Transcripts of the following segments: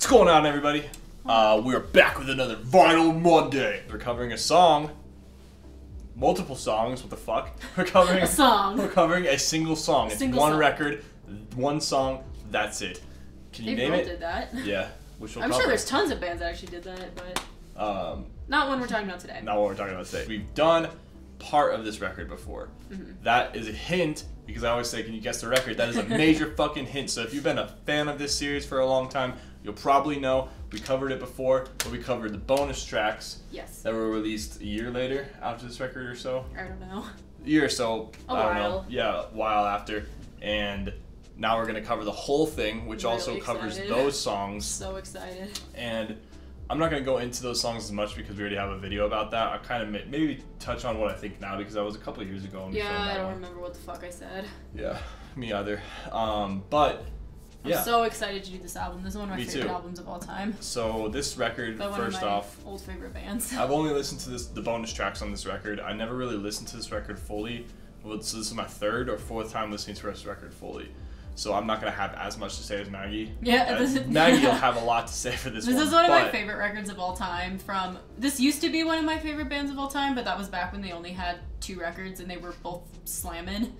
What's going on, everybody? We're back with another Vinyl Monday. We're covering a song. Multiple songs, what the fuck? We're covering a song. We're covering a single song. It's one song. record, one song, that's it. Can you name it? Did that. Yeah. Which I'm sure there's tons of bands that actually did that, but not one we're talking about today. Not what we're talking about today. We've done part of this record before. That is a hint, because I always say, can you guess the record? That is a major fucking hint. So if you've been a fan of this series for a long time, you'll probably know we covered it before, but we covered the bonus tracks that were released a year later after this record or so. I don't know. A year or so. I don't know. Yeah, a while after. And now we're going to cover the whole thing, which also covers those songs. So excited. And I'm not going to go into those songs as much because we already have a video about that. I'll kind of maybe touch on what I think now because that was a couple of years ago. When we filmed that I don't remember what the fuck I said. Yeah, me either. But yeah. I'm so excited to do this album. This is one of my favorite albums of all time. So this record, first off, old favorite bands. I've only listened to the bonus tracks on this record. I never really listened to this record fully. So this is my third or fourth time listening to this record fully. So I'm not going to have as much to say as Maggie. Yeah. Maggie will have a lot to say for this one. This is one of my favorite records of all time. This used to be one of my favorite bands of all time, but that was back when they only had 2 records and they were both slamming.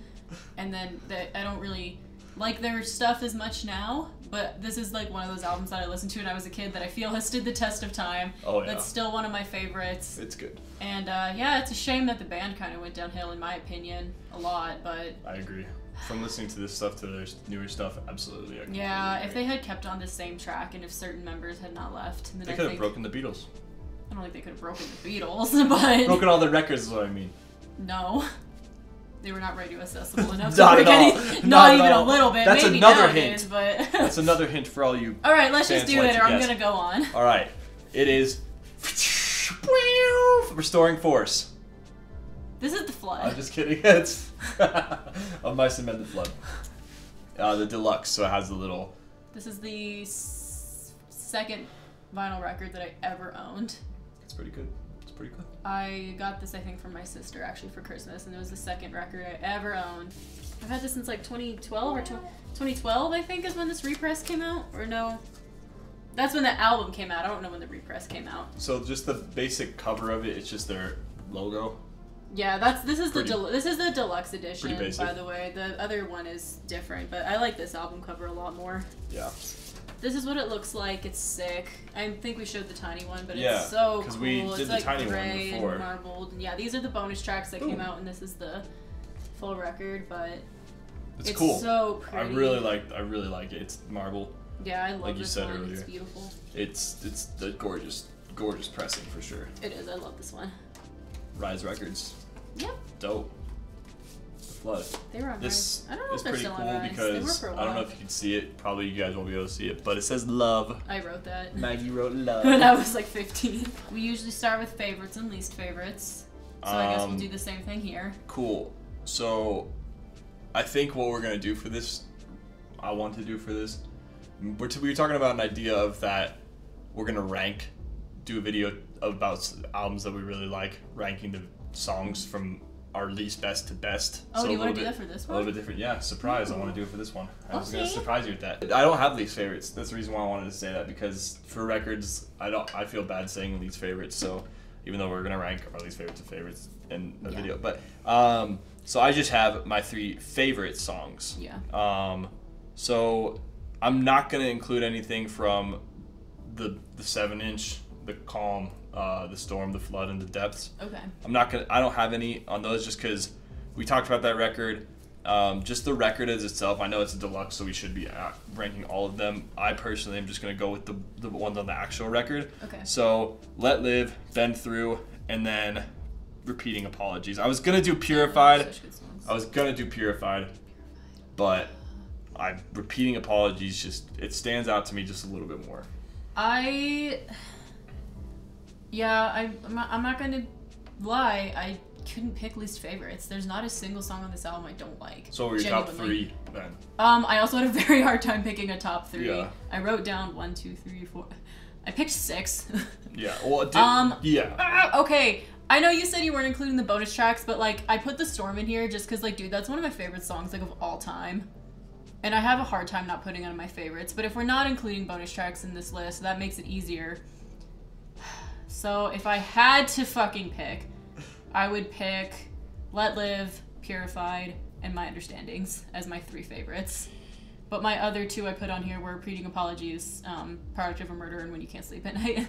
And then I don't really like their stuff as much now, but this is like one of those albums that I listened to when I was a kid that I feel has stood the test of time. Oh yeah. That's still one of my favorites. It's good. And yeah, it's a shame that the band kind of went downhill in my opinion a lot, but I agree. From listening to this stuff to their newer stuff, absolutely. Yeah, if they had kept on the same track and if certain members had not left, then they could have broken the Beatles. I don't think they could have broken the Beatles, but broken all their records is what I mean. No. They were not radio accessible enough not to break any, not even a little bit. That's maybe another nowadays, hint. But that's another hint for all you. All right, let's just do it, or I'm gonna go on. All right, it is Restoring Force. This is the Flood. I'm just kidding. It's of Mice and Men, the Flood. The deluxe, so it has the little. This is the second vinyl record that I ever owned. It's pretty good. It's pretty good. I got this, I think, from my sister actually for Christmas, and it was the second record I ever owned. I've had this since like 2012 or 2012, I think, is when this repress came out. Or no, that's when the album came out. I don't know when the repress came out. So just the basic cover of it, it's just their logo. Yeah, this is the deluxe edition, basic. By the way. The other one is different, but I like this album cover a lot more. Yeah. This is what it looks like. It's sick. I think we showed the tiny one, but it's so cool. We did it's the like tiny gray one before. And marbled. And yeah, these are the bonus tracks that came out, and this is the full record. But it's cool. So pretty. I really like it. It's marble. Yeah, I love like you this said one. earlier. It's beautiful. It's the gorgeous pressing for sure. It is. I love this one. Rise Records. Yep. Dope. The Flood. They were on This Rise. I don't know is if they're pretty still cool on Rise. because they were for a while. I don't know if you can see it. Probably you guys won't be able to see it, but it says love. I wrote that. Maggie wrote love. When I was like 15. We usually start with favorites and least favorites. So I guess we'll do the same thing here. Cool. So I think what we're gonna do for this, we were talking about an idea of that we're gonna do a video about albums that we really like, ranking the songs from our least best to best. Oh, so do you want to do that for this one? A little bit different, yeah. Surprise! Ooh. I want to do it for this one. I was Okay. gonna surprise you with that. I don't have least favorites. That's the reason why I wanted to say that, because for records, I feel bad saying least favorites. So even though we're gonna rank our least favorites and favorites in a video, but so I just have my 3 favorite songs. Yeah. So I'm not gonna include anything from the 7-inch, the Calm, the Storm, the Flood, and the Depths. Okay. I don't have any on those just because we talked about that record. Just the record as itself. I know it's a deluxe, so we should be ranking all of them. I personally am just gonna go with the ones on the actual record. Okay. So Let Live, Bend Through, and then Repeating Apologies. I was gonna do Purified. But Repeating Apologies it stands out to me just a little bit more. I'm not gonna lie. I couldn't pick least favorites. There's not a single song on this album I don't like. So what were your top 3 then? I also had a very hard time picking a top 3. Yeah. I wrote down 1, 2, 3, 4. I picked 6. Yeah. Well, yeah. Okay. I know you said you weren't including the bonus tracks, but like I put the Storm in here just because, like, dude, that's one of my favorite songs like of all time. And I have a hard time not putting it on my favorites, but if we're not including bonus tracks in this list, that makes it easier. So if I had to fucking pick, I would pick Let Live, Purified, and My Understandings as my 3 favorites. But my other 2 I put on here were Pleading Apologies, Product of a Murder, and When You Can't Sleep at Night.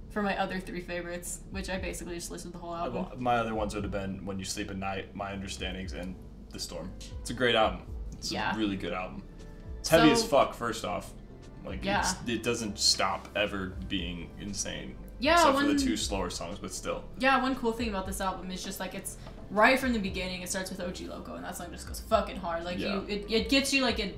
For my other 3 favorites, which I basically just listed the whole album. My other ones would have been When You Sleep at Night, My Understandings, and The Storm. It's a great album. It's a really good album. It's heavy as fuck, first off. Like, it doesn't stop ever being insane. Yeah, except for the 2 slower songs, but still. Yeah, one cool thing about this album is just, like, it's right from the beginning, it starts with OG Loco, and that song just goes fucking hard. Like, it gets you, like,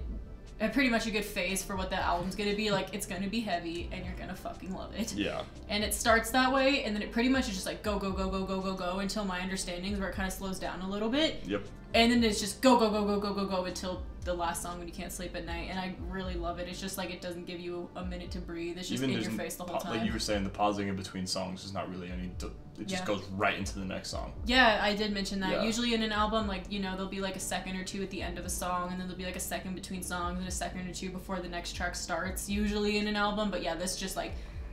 pretty much a good phase for what that album's gonna be. Like, it's gonna be heavy, and you're gonna fucking love it. Yeah. And it starts that way, and then it pretty much is just like go, go, go, go, go, go, go, until My Understandings, where it kind of slows down a little bit. Yep. And then it's just go, go, go, go, go, go, go, until the last song, When You Can't Sleep at Night. And I really love it. It's just like, it doesn't give you a minute to breathe. It's just in your face the whole time. Like you were saying, the pausing in between songs is not really any... It just goes right into the next song. Yeah, I did mention that. Yeah. Usually in an album, like, you know, there'll be like a second or 2 at the end of a song, and then there'll be like a second between songs and a second or 2 before the next track starts, usually in an album. But yeah, this just like,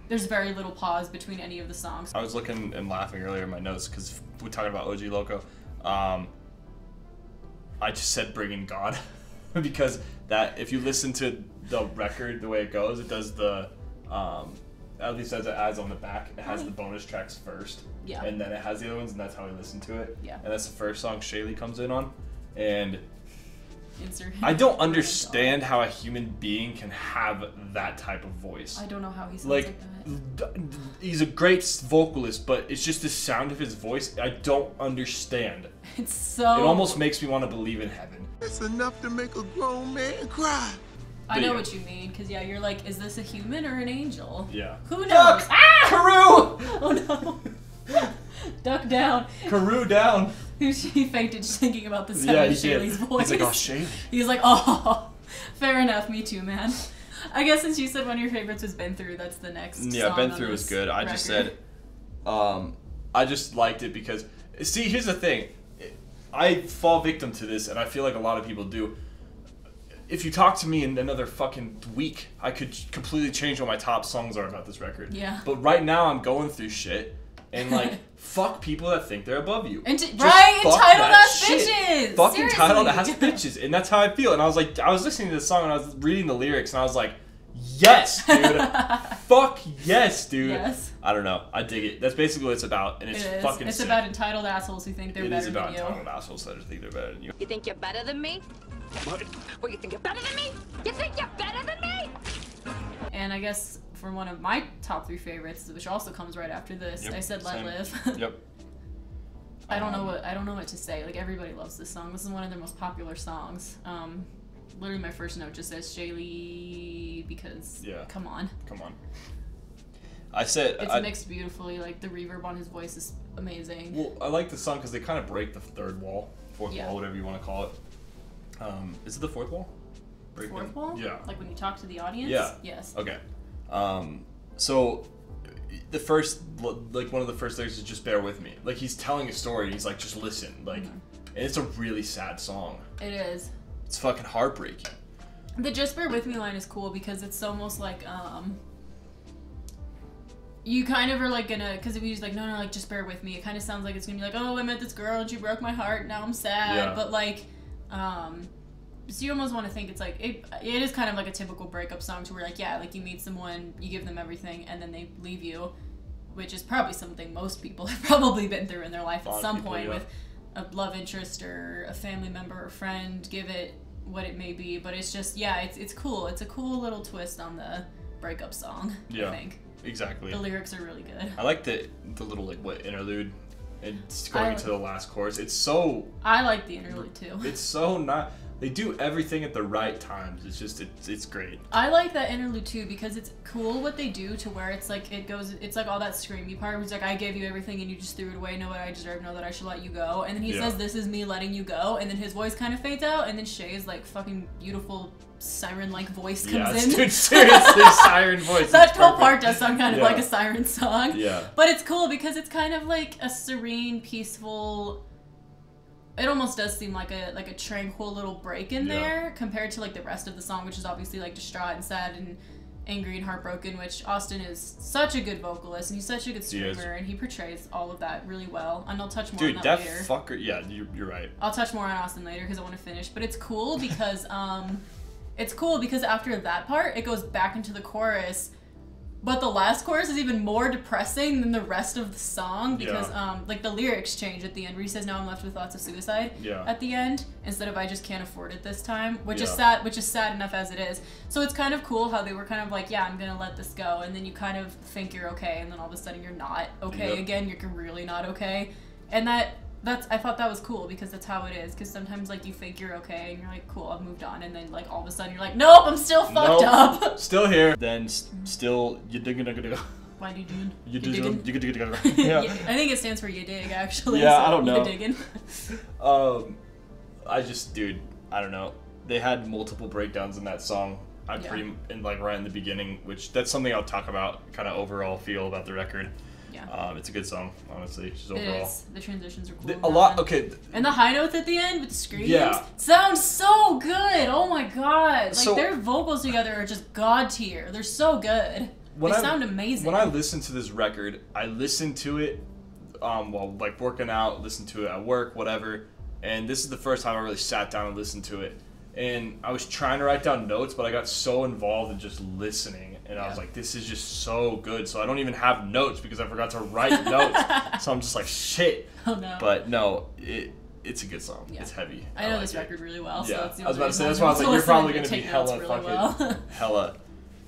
there's very little pause between any of the songs. I was looking and laughing earlier in my notes because we're talking about OG Loco. I just said Bringing God because that, if you listen to the record the way it goes, it does the at least as it adds on the back, it has the bonus tracks first, and then it has the other ones, and that's how I listen to it. Yeah. And that's the first song Shaylee comes in on, and I don't understand how a human being can have that type of voice. I don't know how he sounds like that. He's a great vocalist, but it's just the sound of his voice. I don't understand. It's so... It almost makes me want to believe in heaven. It's enough to make a grown man cry. I know what you mean, because you're like, is this a human or an angel? Yeah. Who knows? Carew! Oh no. Duck down. Carew down. He fainted just thinking about the sound of Shaylee's voice. He's like, oh, Shaylee. He's like, oh, fair enough, me too, man. I guess since you said one of your favorites was Been Through, that's the next song. Yeah, Been Through is good. I just said, I just liked it because, see, here's the thing. I fall victim to this, and I feel like a lot of people do. If you talk to me in another fucking week, I could completely change what my top songs are about this record. Yeah. But right now, I'm going through shit, and like, fuck people that think they're above you. Entitled ass bitches! Fucking entitled ass bitches. And that's how I feel. And I was like, I was listening to the song, and I was reading the lyrics, and I was like, yes, dude. Fuck yes, dude. Yes. I don't know. I dig it. That's basically what it's about, and it's fucking It's sick. about entitled assholes who think they're better than you. It is about entitled assholes that think they're better than you. You think you're better than me? What? Well, you think you're better than me? You think you're better than me? And I guess for one of my top 3 favorites, which also comes right after this, I said Let Live. Yep. I don't know what to say. Like, everybody loves this song. This is one of their most popular songs. Literally my first note just says Shaylee because come on. I said it's mixed beautifully. Like, the reverb on his voice is amazing. Well, I like the song because they kind of break the third wall, fourth wall, whatever you want to call it. Is it the fourth wall? Fourth wall? Yeah. Like when you talk to the audience? Yeah. Yes. Okay. So the first, like, one of the first lyrics is just bear with me. Like, he's telling a story and he's like, just listen. Like, and it's a really sad song. It is. It's fucking heartbreaking. The just bear with me line is cool because it's almost like, you kind of are like gonna, because if you just like, no, like, just bear with me, it kind of sounds like it's gonna be like, oh, I met this girl and she broke my heart, now I'm sad. Yeah. But like, so you almost want to think it's like, it is kind of like a typical breakup song to where like, yeah, like you meet someone, you give them everything, and then they leave you, which is probably something most people have probably been through in their life at some point with a love interest or a family member or friend, give it what it may be. But it's just, yeah, it's cool. It's a cool little twist on the breakup song, I think. Exactly. The lyrics are really good. I like the little, like, interlude. It's going into the last chorus. It's so... I like the interlude, too. It's so not... They do everything at the right times. It's just, it's great. I like that interlude, too, because it's cool what they do to where it's like, it's like all that screamy part where it's like, I gave you everything and you just threw it away. Know what I deserve. Know that I should let you go. And then he says, this is me letting you go. And then his voice kind of fades out. And then Shay's, like, fucking beautiful siren-like voice comes in. Dude, seriously, siren voice. That whole part does sound kind of like a siren song. Yeah. But it's cool because it's kind of like a serene, peaceful... it almost does seem like a tranquil little break in there compared to like the rest of the song, which is obviously like distraught and sad and angry and heartbroken, which Austin is such a good vocalist and he's such a good screamer and he portrays all of that really well. And I'll touch more on that later. Fucker, yeah, you're right. I'll touch more on Austin later because I want to finish, but it's cool because after that part it goes back into the chorus, but the last chorus is even more depressing than the rest of the song because like the lyrics change at the end where he says, "Now I'm left with thoughts of suicide," at the end instead of "I just can't afford it this time," which is sad enough as it is. So it's kind of cool how they were kind of like, yeah, I'm gonna let this go, and then you kind of think you're okay, and then all of a sudden you're not okay again. You're really not okay, and I thought that was cool because that's how it is. Because sometimes like you think you're okay and you're like, cool, I've moved on, and then like all of a sudden you're like, nope, I'm still fucked up. Still here. Then still you digging. Why do you digging? You digging. Yeah. I think it stands for you dig actually. Yeah, so I don't know. You digging. Dude, I don't know. They had multiple breakdowns in that song. Right in the beginning, which that's something I'll talk about. Kind of overall feel about the record. Yeah. It's a good song, honestly. Just overall. It is. The transitions are cool. And the high notes at the end with the screams sound so good. Oh my god. Like their vocals together are just god tier. They're so good. They sound amazing. When I listen to this record, I listen to it while like working out, listen to it at work, whatever. And this is the first time I really sat down and listened to it. And I was trying to write down notes, but I got so involved in just listening. And I was like, this is just so good. So I don't even have notes because I forgot to write notes. So I'm just like, shit. Oh, no. But no, it's a good song. Yeah. It's heavy. I know this record really well. So that's the I was about to say, that's why I was like, you're probably going to be hella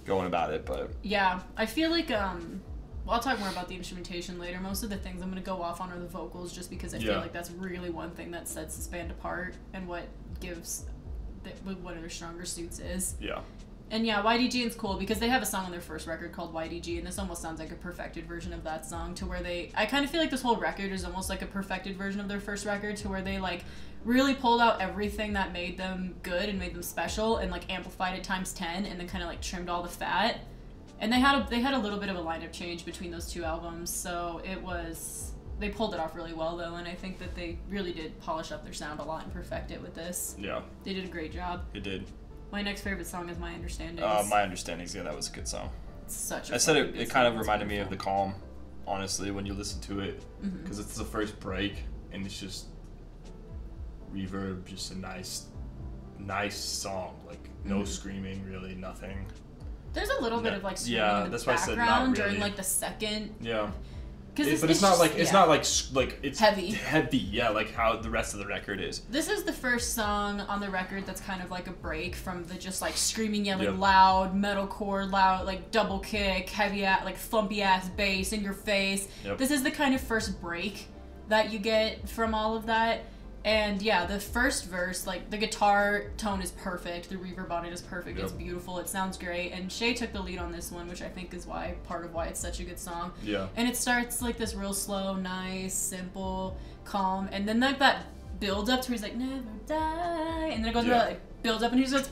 going about it. But yeah, I feel like, I'll talk more about the instrumentation later. Most of the things I'm going to go off on are the vocals just because I feel like that's really one thing that sets this band apart and what gives one of their stronger suits is. Yeah. And yeah, YDG is cool because they have a song on their first record called YDG, and this almost sounds like a perfected version of that song to where I kind of feel like this whole record is almost like a perfected version of their first record to where they like really pulled out everything that made them good and made them special and like amplified it times 10 and then kind of like trimmed all the fat. And they had a little bit of a lineup change between those two albums, so they pulled it off really well though, and I think that they really did polish up their sound a lot and perfect it with this. Yeah. They did a great job. It did. My next favorite song is My Understandings. My Understandings, that was a good song. It's such a I said it kind of reminded me of The Calm, honestly, when you listen to it, because it's the first break, and it's just reverb, just a nice song, like no screaming, really, nothing. There's a little bit of like screaming in the background during like the second. Yeah. But it's not like it's heavy. Like how the rest of the record is. This is the first song on the record that's kind of like a break from the just like screaming, yelling, loud metalcore, loud like double kick, heavy like thumpy ass bass in your face. This is the kind of first break that you get from all of that. And yeah, the first verse, like the guitar tone is perfect, the reverb on it is perfect, it's beautiful, it sounds great, and Shay took the lead on this one, which I think is part of why it's such a good song. Yeah. And it starts like this real slow, nice, simple, calm, and then like that build up to where he's like, never die, and then it goes like builds up and he's just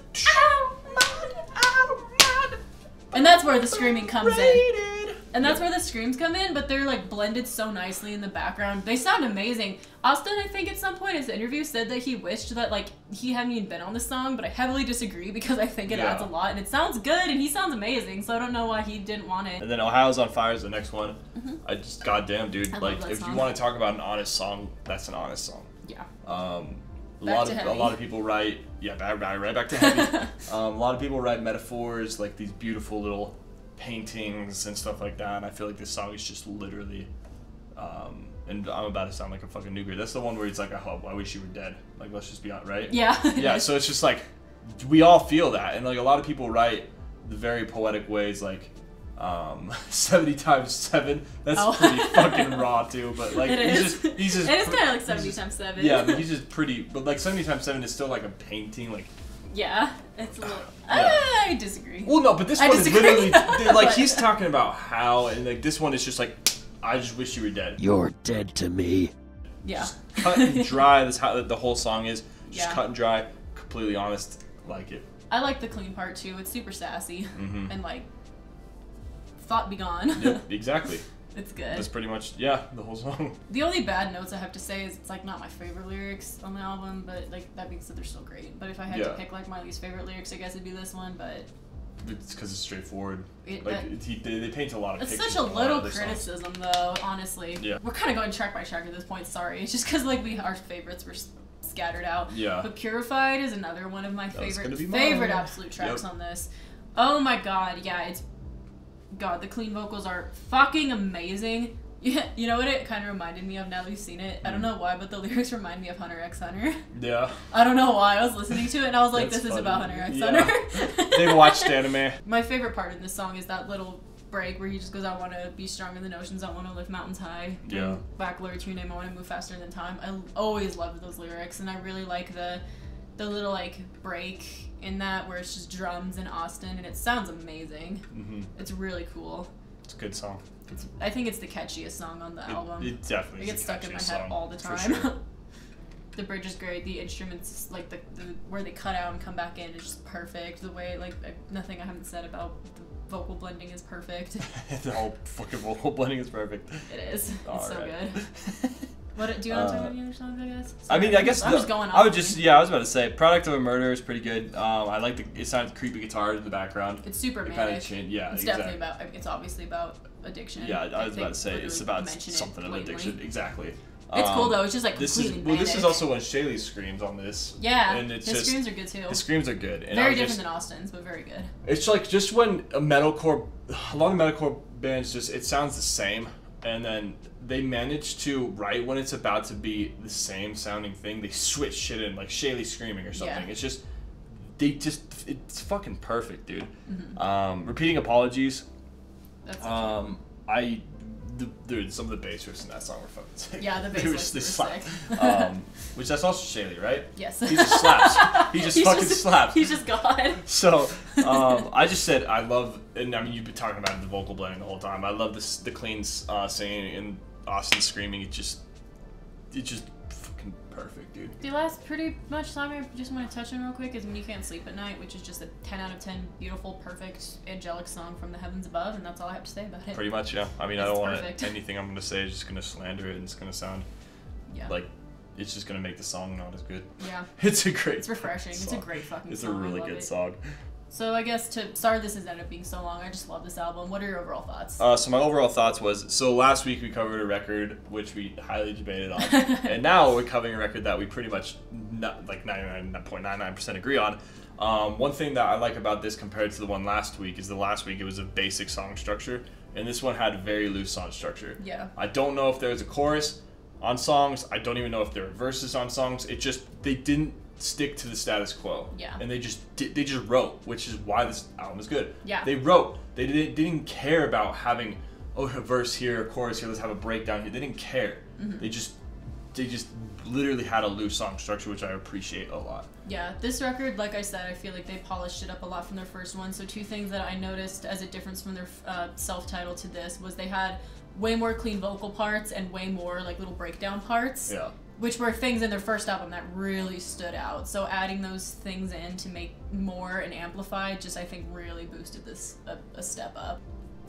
and that's where the screaming comes in. And that's where the screams come in, but they're like blended so nicely in the background. They sound amazing. Austin, I think at some point in his interview said that he wished that like he hadn't even been on the song, but I heavily disagree because I think it adds a lot and it sounds good and he sounds amazing, so I don't know why he didn't want it. And then Ohio's on Fire is the next one. I just, goddamn dude, like if you want to talk about an honest song, that's an honest song. Yeah. A lot of people write right back to Heavy. A lot of people write metaphors, like these beautiful little paintings and stuff like that, and I feel like this song is just literally and I'm about to sound like a fucking newbie. That's the one where it's like, I wish you were dead. Like, let's just be honest, right? Yeah. So it's just like we all feel that, and like a lot of people write the very poetic ways, like 70 times 7. That's pretty fucking raw too. But like he's just it is kind of like 70 times 7. Yeah, but he's just pretty. But like 70 times 7 is still like a painting, like. Yeah, it's a little. I disagree. Well, no, but this one is literally like he's talking about how, and like this one is just like, I just wish you were dead. You're dead to me. Yeah. Just cut and dry. That's how the whole song is. Just cut and dry, completely honest. Like it. I like the clean part too. It's super sassy and like thought be gone. Yep, exactly. It's good. That's pretty much, yeah, the whole song. The only bad notes I have to say is it's like not my favorite lyrics on the album, but like that being said, they're still great. But if I had to pick like my least favorite lyrics, I guess it'd be this one. But it's because it's straightforward. They paint a lot of pictures. It's such a little criticism, though. Honestly, we're kind of going track by track at this point. Sorry, it's just because like our favorites were scattered out. Yeah. But Purified is another one of my favorite absolute tracks on this. Oh my god, yeah, the clean vocals are fucking amazing. Yeah, you know what it kind of reminded me of now that we've seen it? I don't know why, but the lyrics remind me of Hunter x Hunter. Yeah. I don't know why. I was listening to it and I was like, this is about Hunter x Hunter. They've watched anime. My favorite part in this song is that little break where he just goes, I want to be stronger than oceans, I want to lift mountains high. Yeah. Back glory to your name, I want to move faster than time. I always loved those lyrics, and I really like the little like break in that where it's just drums and Austin, and it sounds amazing. It's really cool. It's a good song. I think it's the catchiest song on the album. It definitely gets stuck in my head all the time. Sure. The bridge is great. The instruments, like the where they cut out and come back in, is just perfect. The way, like, nothing I haven't said about the vocal blending is perfect. The whole fucking vocal blending is perfect. It is. It's so right. good. What do you want to talk about any other songs? I guess. Sorry, I mean, I guess I'm just going off. I was about to say, "Product of a Murder" is pretty good. I like it sounds creepy guitar in the background. It's super manic. Kind of it's definitely about. It's obviously about addiction. Yeah, I was about to say it's about something of addiction. Exactly. It's cool though. It's just like completely manic. This is also when Shaylee screams on this. Yeah, and it's his screams are good too. His screams are good. And very different than Austin's, but very good. It's like just when a lot of metalcore bands it sounds the same, and then they manage to, right when it's about to be the same sounding thing, they switch shit in, like Shaylee screaming or something. Yeah. It's fucking perfect, dude. Repeating apologies. That's dude, some of the bass riffs in that song were fucking sick. Yeah, the bass riffs were sick. Which that's also Shaylee, right? Yes. He just slaps. He just fucking slaps. He's just God. So, I just said I love, and I mean you've been talking about the vocal blending the whole time. I love the clean singing and Austin screaming. It's just fucking perfect, dude. The last pretty much song I just want to touch on real quick is When You Can't Sleep at Night, which is just a 10 out of 10 beautiful, perfect, angelic song from the heavens above, and that's all I have to say about it. Pretty much, yeah. I mean, I don't want anything I'm going to say is just going to slander it, and it's going to sound like it's just going to make the song not as good. Yeah. It's a great It's refreshing. song. It's a great fucking It's song. a really good song. So I guess sorry this has ended up being so long. I just love this album. What are your overall thoughts? So my overall thoughts was, last week we covered a record which we highly debated on, and now we're covering a record that we pretty much like 99.99% agree on. One thing that I like about this compared to the one last week is it was a basic song structure, and this one had very loose song structure. Yeah. I don't know if there was a chorus on songs. I don't even know if there were verses on songs. They didn't stick to the status quo. Yeah. And they just wrote, which is why this album is good. Yeah. They wrote. They didn't care about having a verse here, a chorus here, let's have a breakdown here. They didn't care. They just literally had a loose song structure, which I appreciate a lot. Yeah, this record, like I said, I feel like they polished it up a lot from their first one. So two things that I noticed as a difference from their self-titled to this was they had way more clean vocal parts and way more like little breakdown parts. Yeah. Which were things in their first album that really stood out. So adding those things in to make more and amplified I think really boosted this a step up.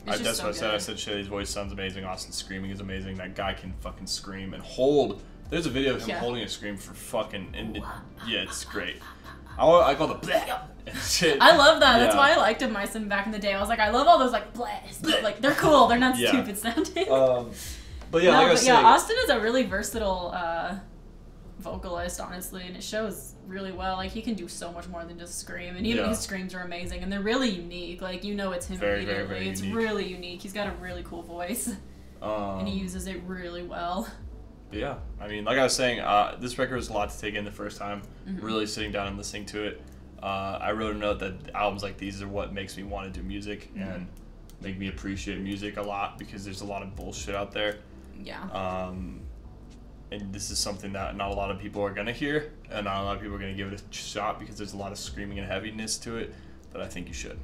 That's what I said. I said Shaylee's voice sounds amazing. Austin's screaming is amazing. That guy can fucking scream and hold. There's a video of him holding a scream for fucking... it's great. I call the bleh and shit. I love that. That's why I liked him back in the day. I was like, I love all those like bleh. Like, they're cool. They're not stupid sounding. But yeah, like I was saying, Austin is a really versatile vocalist, honestly, and it shows really well. Like, he can do so much more than just scream, and even his screams are amazing, and they're really unique. Like, you know it's him immediately. Very, very unique. Really unique. He's got a really cool voice, and he uses it really well. Yeah, I mean, like I was saying, this record was a lot to take in the first time. Really sitting down and listening to it. I wrote a note that albums like these are what makes me want to do music and make me appreciate music a lot, because there's a lot of bullshit out there. Yeah. And this is something that not a lot of people are gonna hear, and not a lot of people are gonna give it a shot, because there's a lot of screaming and heaviness to it that I think you should.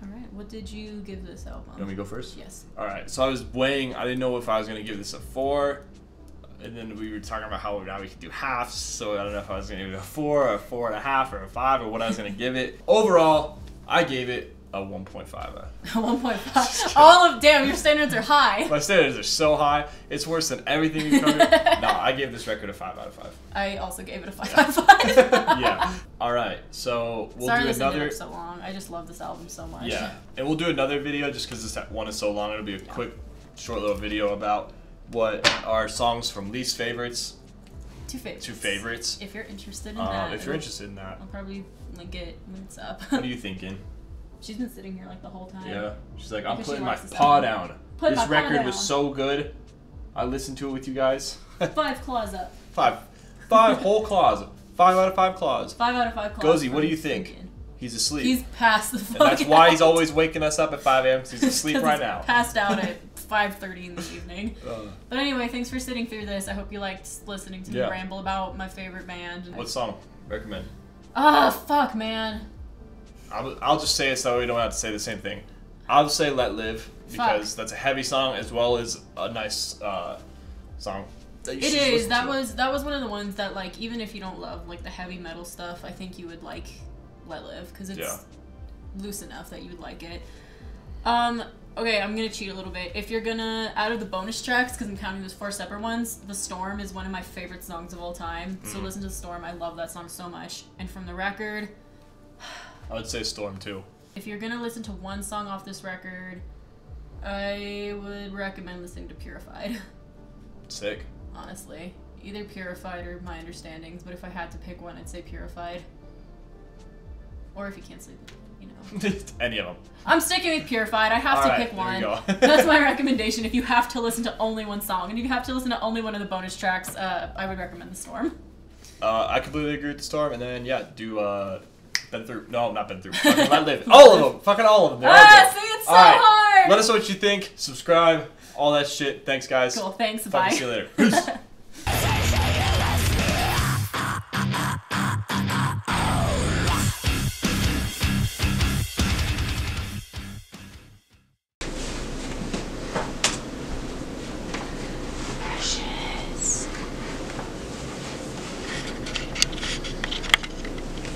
All right. What did you give this album? You want me to go first? Yes. All right. So I was weighing. I didn't know if I was gonna give this a 4, and then we were talking about how now we could do halves. So I don't know if I was gonna give it a 4, or a 4.5, or a 5, or what I was gonna give it. Overall, I gave it A 1.5. 1.5. All of damn, your standards are high. My standards are so high. It's worse than everything we've covered. No, I gave this record a 5 out of 5. I also gave it a 5 out of 5. Yeah. All right. So we'll do another. To so long. I just love this album so much. Yeah, and we'll do another video just because this one is so long. It'll be a quick, short little video about what are songs from least favorites. Two favorites. Two favorites. If you're interested in that. If you're interested in that. I'll probably link it when it's up. What are you thinking? She's been sitting here like the whole time. Yeah. She's like, I'm putting my this paw down. This record down. was so good. I listened to it with you guys. 5 claws up. 5 whole claws. 5 out of 5 claws. 5 out of 5 claws. Gozy, what do you think? He's asleep. He's past the fucking And that's why he's always waking us up at 5 a.m. because he's asleep right now. Passed out at 5:30 in the evening. But anyway, thanks for sitting through this. I hope you liked listening to me ramble about my favorite band. What song? Recommend. Fuck, man. I'll just say it so we don't have to say the same thing. I'll say Let Live because that's a heavy song as well as a nice song. It is. That was one of the ones that, like, even if you don't love like the heavy metal stuff, I think you would like Let Live because it's loose enough that you would like it. Okay, I'm gonna cheat a little bit. If you're gonna, out of the bonus tracks, because I'm counting those 4 separate ones, The Storm is one of my favorite songs of all time. So listen to The Storm. I love that song so much. And from the record, I would say Storm too. if you're gonna listen to one song off this record, I would recommend listening to Purified. Sick. Honestly. Either Purified or My Understandings, but if I had to pick one, I'd say Purified. Or if you can't sleep, you know. Any of them. I'm sticking with Purified. I have to pick one. There you go. That's my recommendation. If you have to listen to only one song, and if you have to listen to only one of the bonus tracks, I would recommend The Storm. I completely agree with The Storm, and then, do, Been Through. No, not Been Through. Fucking Let Live. All of them. Fucking all of them. They're all good. See, it's so hard. Let us know what you think. Subscribe. All that shit. Thanks, guys. Cool. Thanks. Fucking Bye. see you later. Peace.